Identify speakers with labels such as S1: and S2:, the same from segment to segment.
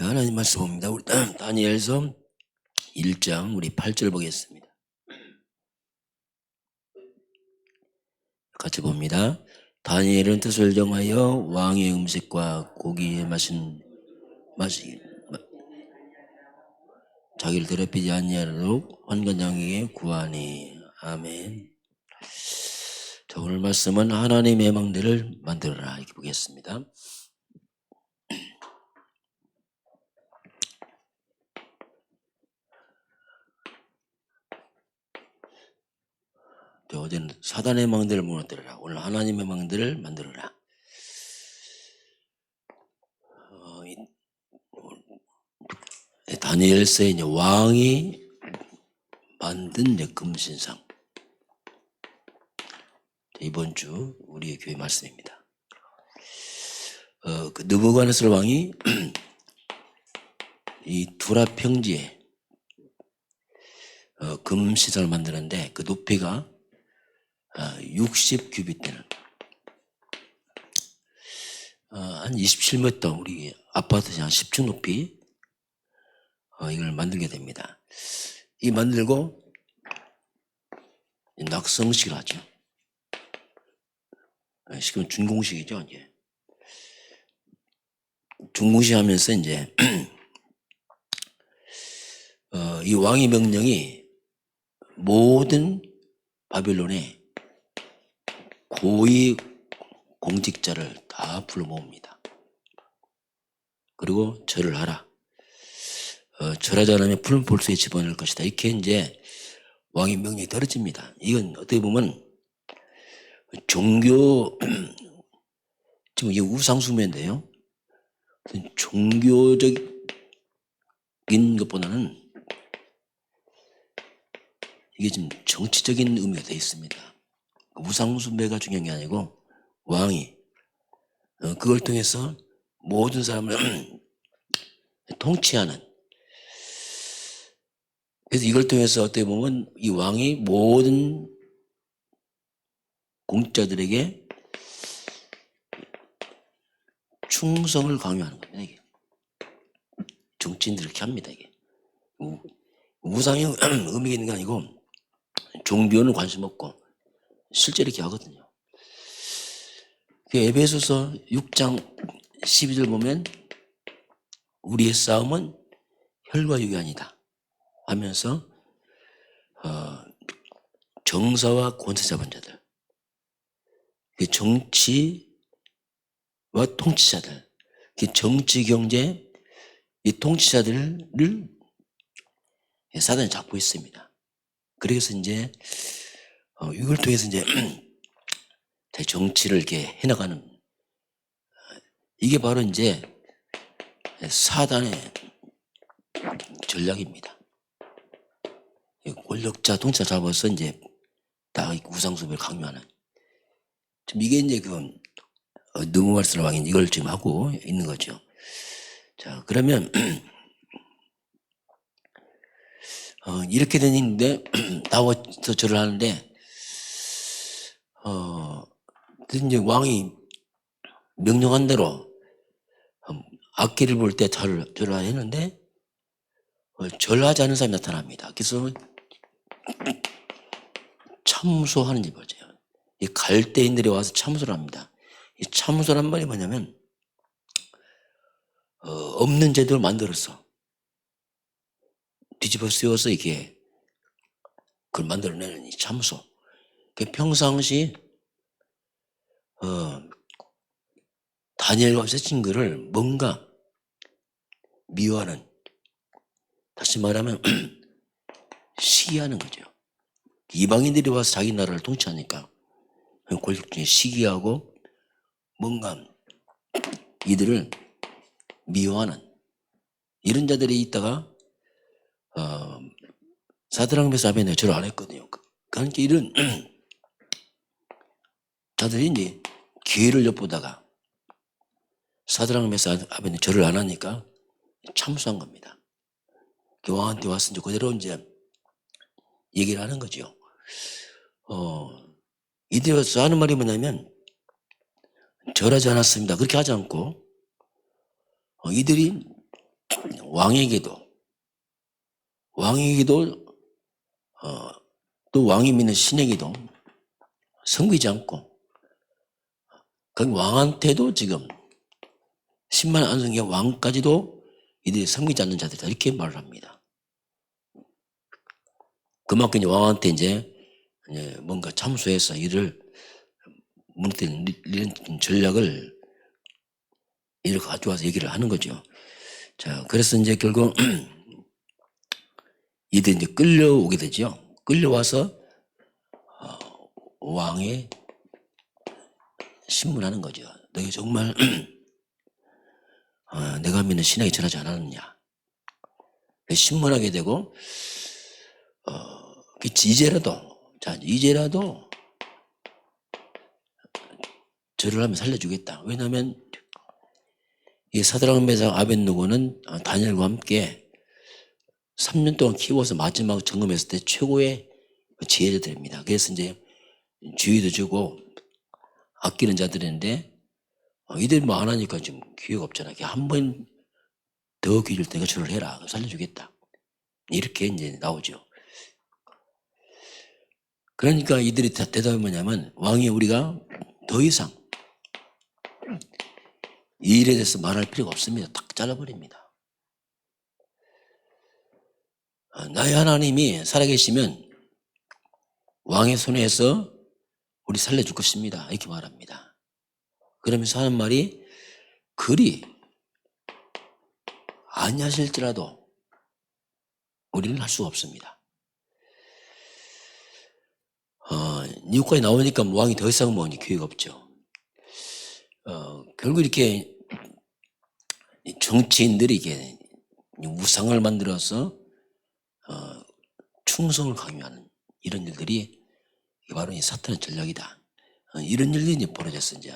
S1: 하나님 말씀 봅니다. 우리 다니엘서 1장 우리 8절 보겠습니다. 같이 봅니다. 다니엘은 뜻을 정하여 왕의 음식과 고기의 맛이 자기를 더럽히지 아니하도록 환관장에게 구하니. 아멘. 자, 오늘 말씀은 하나님의 망대를 만들어라 이렇게 보겠습니다. 어제는 사단의 망대를 무너뜨려라. 오늘 하나님의 망대를 만들어라. 다니엘서에 이제 왕이 만든 이제 금신상. 이번 주 우리의 교회 말씀입니다. 그 느부갓네살 왕이 이 두라 평지에 금신상을 만드는데 그 높이가 60규빗 되는 한 27m 우리 아파트 한 10층 높이 이걸 만들게 됩니다. 이 만들고 낙성식을 하죠. 지금 준공식이죠. 이제 준공식 하면서 이제 이 왕의 명령이 모든 바빌론의 고위 공직자를 다 불러 모읍니다. 그리고 절을 하라. 절하지 않으면 푸른 볼수에 집어넣을 것이다. 이렇게 이제 왕의 명령이 떨어집니다. 이건 어떻게 보면 종교 지금 이게 우상숭배인데요. 종교적인 것보다는 이게 좀 정치적인 의미가 되어 있습니다. 우상숭배가 중요한 게 아니고 왕이 그걸 통해서 모든 사람을 통치하는, 그래서 이걸 통해서 어떻게 보면 이 왕이 모든 공직자들에게 충성을 강요하는 겁니다. 이게 정치인들 이렇게 합니다. 이게 우상의 의미가 있는 게 아니고 종교는 관심 없고 실제로 이렇게 하거든요. 에베소서 6장 12절 보면 우리의 싸움은 혈과 육이 아니다 하면서 정사와 권세 잡은 자들, 정치와 통치자들, 정치 경제 이 통치자들을 사단이 잡고 있습니다. 그래서 이제 이걸 통해서 이제 정치를 이렇게 해나가는, 이게 바로 이제 사단의 전략입니다. 권력자, 통치자 잡아서 이제 다 우상숭배를 강요하는. 지금 이게 이제 느부갓네살 왕이 이걸 지금 하고 있는 거죠. 자, 그러면 이렇게 되는데 나와서 절을 하는데 이제 왕이 명령한 대로 악기를 볼 때 절을 했는데 절하지 않은 사람이 나타납니다. 그래서 참소하는지 보죠. 이 갈대인들이 와서 참소를 합니다. 이 참소란 말이 뭐냐면 없는 제도를 만들어서 뒤집어 쓰여서 이게 그걸 만들어내는 이 참소. 평상시 다니엘과 쓰신 글을 뭔가 미워하는, 다시 말하면 시기하는 거죠. 이방인들이 와서 자기 나라를 통치하니까 권력중에 시기하고 뭔가 이들을 미워하는 이런 자들이 있다가 사드락 메삭 아벤네고 절을 안 했거든요. 그러니까 이런 자들이 이제 기회를 엿보다가 사드락 메삭 아벤네고 절을 안 하니까 참수한 겁니다. 왕한테 와서 이제 그대로 이제 얘기를 하는 거죠. 이들이 와서 하는 말이 뭐냐면 절하지 않았습니다. 그렇게 하지 않고 이들이 왕의 기도, 또 왕이 믿는 신의 기도 섬기지 않고, 그 왕한테도 지금 10만 안성의 왕까지도 이들이 섬기지 않는 자들이다, 이렇게 말을 합니다. 그만큼 이제 왕한테 이제 뭔가 참수해서 이를 무너뜨리는 이런 전략을 이를 가져와서 얘기를 하는 거죠. 자, 그래서 이제 결국 이들이 이제 끌려오게 되죠. 끌려와서 왕에 신문하는 거죠. 너희 정말 내가 믿는 신에게 전하지 않았느냐. 신문하게 되고, 이제라도 절을 하면 살려주겠다. 왜냐하면 이 사드락 메삭 아벳느고는 다니엘과 함께 3년 동안 키워서 마지막 점검했을 때 최고의 지혜자들입니다. 그래서 이제 주의도 주고 아끼는 자들인데, 이들이 뭐 안 하니까 지금 기회가 없잖아. 한 번 더 기회 줄 테니까 절을 해라. 살려주겠다. 이렇게 이제 나오죠. 그러니까 이들이 대답이 뭐냐면, 왕이 우리가 더 이상 이 일에 대해서 말할 필요가 없습니다. 딱 잘라버립니다. 나의 하나님이 살아계시면 왕의 손에서 우리 살려줄 것입니다. 이렇게 말합니다. 그러면서 하는 말이, 그리 아니하실지라도 우리는 할 수가 없습니다. 여기까지 나오니까 왕이 더 이상 뭐 기회가 없죠. 결국 이렇게 정치인들이 이게 우상을 만들어서 충성을 강요하는 이런 일들이 바로 이 사탄의 전략이다. 이런 일들이 이제 벌어졌어. 이제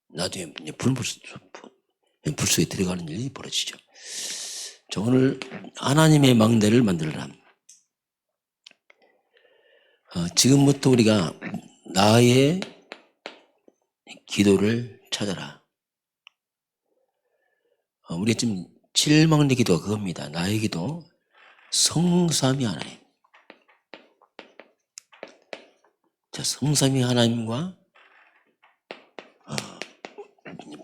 S1: 나중에 불속에 들어가는 일이 벌어지죠. 자, 오늘 하나님의 망대를 만들라. 지금부터 우리가 나의 기도를 찾아라. 우리가 지금 7망대 기도가 그겁니다. 나의 기도, 성삼위 하나님. 자, 성삼위 하나님과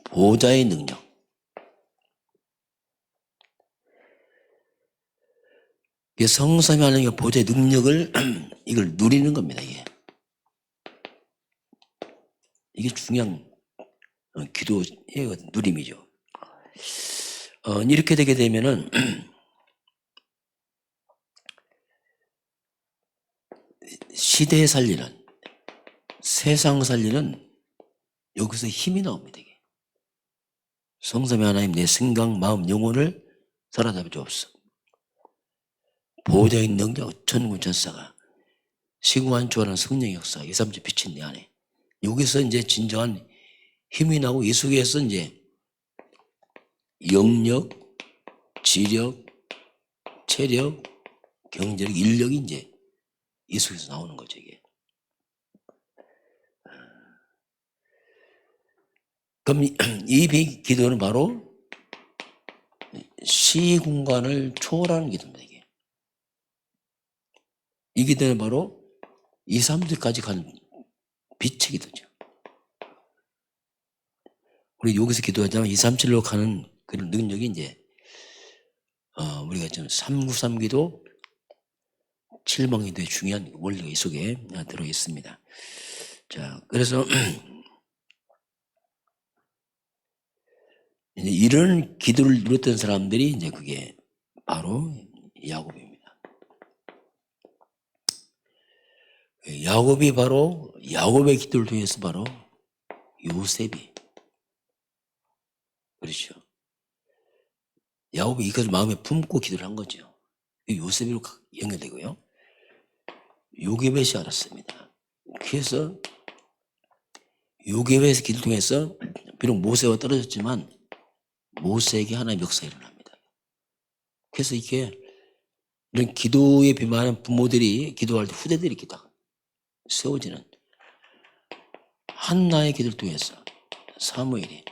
S1: 보좌의 능력. 성삼위 하나님과 보좌의 능력을 이걸 누리는 겁니다. 이게 중요한 기도의 누림이죠. 이렇게 되게 되면은 시대 살리는, 세상 살리는 여기서 힘이 나옵니다. 이게. 성삼위 하나님 내 생각, 마음, 영혼을 사로잡을 수 없어. 보호자의 능력, 천군천사가 시공한초라는 성령의 역사, 2, 3주 비친 내 안에. 여기서 이제 진정한 힘이 나고, 이 속에서 이제 영력, 지력, 체력, 경제력, 인력이 이제 이 속에서 나오는 거죠, 이게. 그럼 이 기도는 바로 시공간을 초월하는 기도입니다, 이게. 이 기도는 바로 2, 3주까지 가는 빛의 기도죠. 우리 여기서 기도하자면 2, 3, 7로 가는 그런 능력이 이제, 우리가 지금 393 기도, 7망 기도의 중요한 원리가 이 속에 들어 있습니다. 자, 그래서 이제 이런 기도를 누렸던 사람들이 이제 그게 바로 야곱입니다. 야곱이 바로, 야곱의 기도를 통해서 바로 요셉이, 그렇죠. 야곱이 이것을 마음에 품고 기도를 한 거죠. 요셉으로 연결되고요. 요게벳이 알았습니다. 그래서 요게벳의 기도를 통해서 비록 모세와 떨어졌지만 모세에게 하나님의 역사가 일어납니다. 그래서 이렇게 이런 기도에 비만한 부모들이 기도할 때 후대들이 이렇게 딱 세워지는, 한나의 기도를 통해서 사무엘이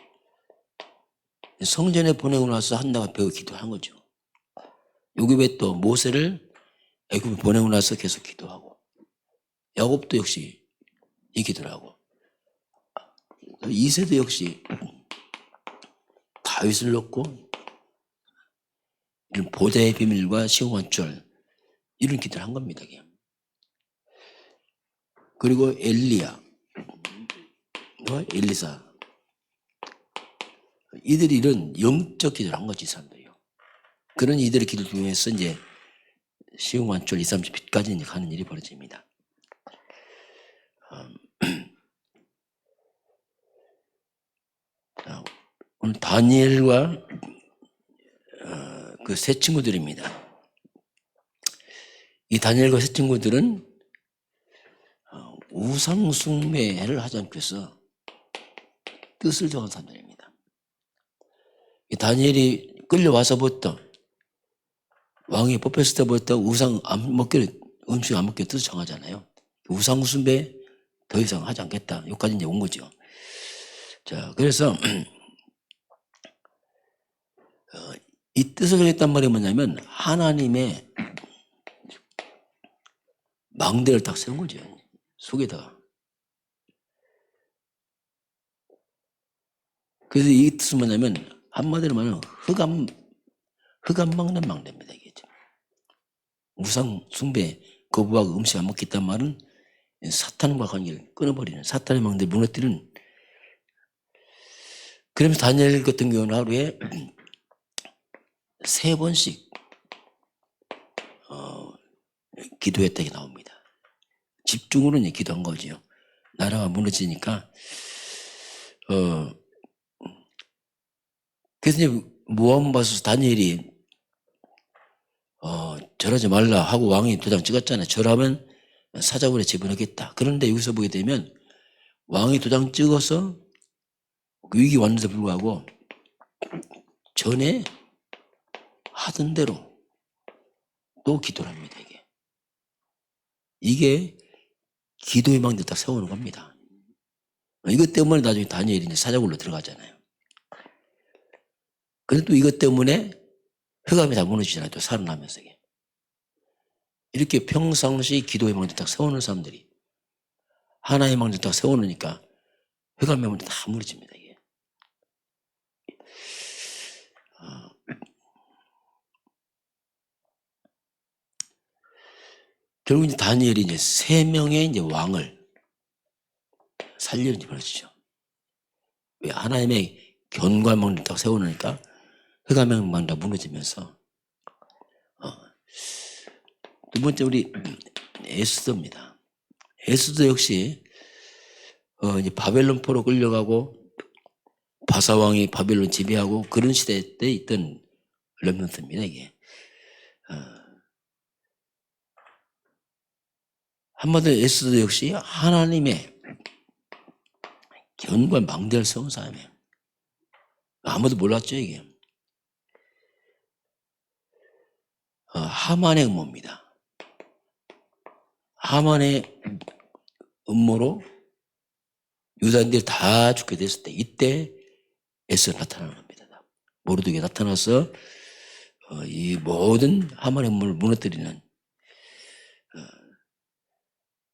S1: 성전에 보내고 나서 한나가 배우 기도한 거죠. 여기 왜 또 모세를 애굽에 보내고 나서 계속 기도하고, 야곱도 역시 이 기도를 하고, 이세도 역시 다윗을 넣고 이런 보좌의 비밀과 시공한줄 이런 기도를 한 겁니다. 그리고 엘리야, 엘리사, 이들이 이런 영적 기도를 한 거지, 사람들이요. 그런 이들의 기도 중에서 이제 시공한줄 2, 30빛까지 가는 일이 벌어집니다. 오늘 다니엘과 그 세 친구들입니다. 이 다니엘과 세 친구들은 우상 숭배를 하지 않고 해서 뜻을 정한 사람들입니다. 이 다니엘이 끌려와서부터 왕이 뽑혔을 때부터 우상 안 먹기로, 음식 안 먹기로 뜻을 정하잖아요. 우상 숭배 더 이상 하지 않겠다. 여기까지 이제 온 거죠. 자, 그래서 이 뜻을 정했단 말이 뭐냐면 하나님의 망대를 딱 세운 거죠. 속에다가. 그래서 이 뜻은 뭐냐면 한마디로 말하면 흑암 막는 망대입니다. 이게 우상 숭배 거부하고 음식 안 먹겠다는 말은 사탄과 관계를 끊어버리는, 사탄의 망대를 무너뜨리는. 그러면서 다니엘 같은 경우는 하루에 3번씩 기도했다고 나옵니다. 집중으로 이제 기도한 거죠. 나라가 무너지니까. 그래서 이제 모함 봐서 다니엘이 절하지 말라 하고 왕이 도장 찍었잖아요. 절하면 사자굴에 집어넣겠다. 그런데 여기서 보게 되면 왕이 도장 찍어서 위기 왔는데도 불구하고 전에 하던 대로 또 기도를 합니다. 이게 기도의 망대 딱 세우는 겁니다. 이것 때문에 나중에 다니엘이 이제 사자굴로 들어가잖아요. 근데 또 이것 때문에 흑암이 다 무너지잖아요. 또 살아나면서. 이렇게 평상시 기도의 망대 딱 세우는 사람들이 하나의 망대 딱 세워놓으니까 흑암의 망대 다 무너집니다. 이게. 결국 이제 다니엘이 이제 3명의 이제 왕을 살리는 일이 벌어지죠. 왜? 하나님의 견고한 망대를 딱 세워놓으니까 흑암의 망대가 무너지면서. 두 번째 우리 에스더입니다. 에스더 역시 이제 바벨론 포로 끌려가고 바사왕이 바벨론 지배하고 그런 시대 때 있던 렘넌트입니다. 이게 한마디로 에스더 역시 하나님의 견고한 망대를 세운 사람이에요. 아무도 몰랐죠 이게. 하만의 음모입니다. 하만의 음모로 유다인들이 다 죽게 됐을 때 이때 에스더가 나타나는 겁니다. 모르드게 나타나서 이 모든 하만의 음모를 무너뜨리는,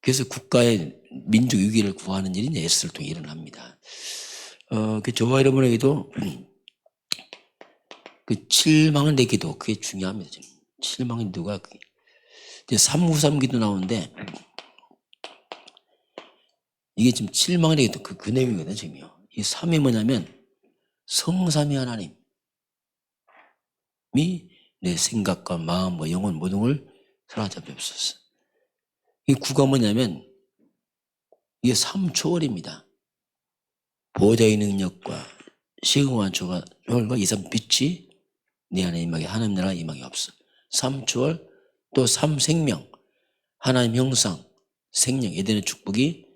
S1: 그래서 국가의 민족 위기를 구하는 일이 에스더를 통해 일어납니다. 저와 여러분에게도 그 7망을 내기도 그게 중요합니다. 지금. 7망의 누가 이제 393 기도 나오는데 이게 지금 7망을 내기도 그 내용이거든요. 지금요. 이 3이 뭐냐면 성삼위 하나님이 내 생각과 마음과 영혼 모든 걸 사로잡혔었어. 이 9가 뭐냐면 이게 3초월입니다. 보좌의 능력과 시공한 초월과 2, 3 빛이 내 안에 임하게 하나님 나라 임하게 없어. 3초월 또 3생명 하나님 형상 생명 에덴의 축복이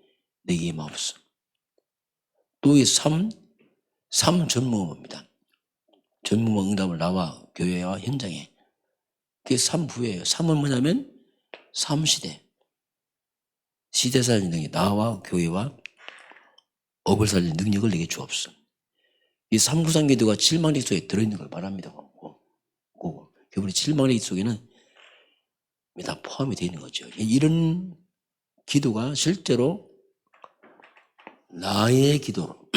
S1: 내게 임하옵소. 또 이 3전무음입니다. 전무음 응답을 나와 교회와 현장에. 그게 3부예요. 3은 뭐냐면 3시대. 시대 살리는 능력, 나와 교회와 업을 살리는 능력을 내게 주옵소. 이 393 기도가 7만리 속에 들어있는 걸 말합니다. 우리 7만리 속에는 다 포함이 되어 있는 거죠. 이런 기도가 실제로 나의 기도로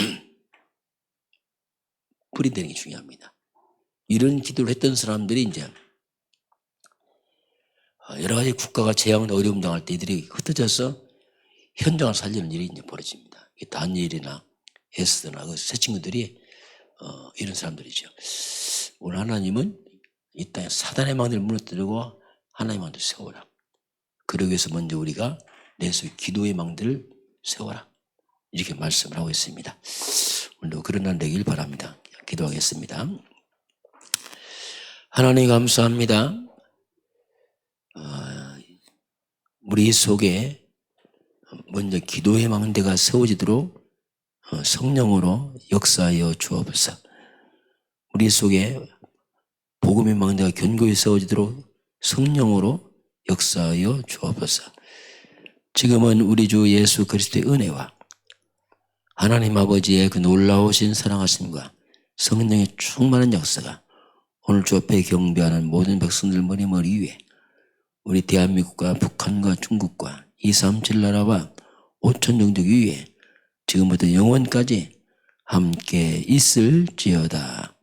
S1: 풀이되는 게 중요합니다. 이런 기도를 했던 사람들이 이제 여러 가지 국가가 재앙 어려움 당할 때 이들이 흩어져서 현장을 살리는 일이 이제 벌어집니다. 다니엘이나 에스더나 그 세 친구들이 이런 사람들이죠. 오늘 하나님은 이 땅에 사단의 망대를 무너뜨리고 하나님의 망대를 세워라. 그러기 위해서 먼저 우리가 내 속에 기도의 망대를 세워라. 이렇게 말씀을 하고 있습니다. 오늘도 그런 날 되길 바랍니다. 기도하겠습니다. 하나님 감사합니다. 우리 속에 먼저 기도의 망대가 세워지도록 성령으로 역사하여 주옵소서. 우리 속에 복음의 망대가 견고히 세워지도록 성령으로 역사하여 주옵소서. 지금은 우리 주 예수 그리스도의 은혜와 하나님 아버지의 그 놀라우신 사랑하심과 성령의 충만한 역사가 오늘 주 앞에 경배하는 모든 백성들 머리 위에 우리 대한민국과 북한과 중국과 237 나라와 5천 종족 위에 지금부터 영원까지 함께 있을지어다.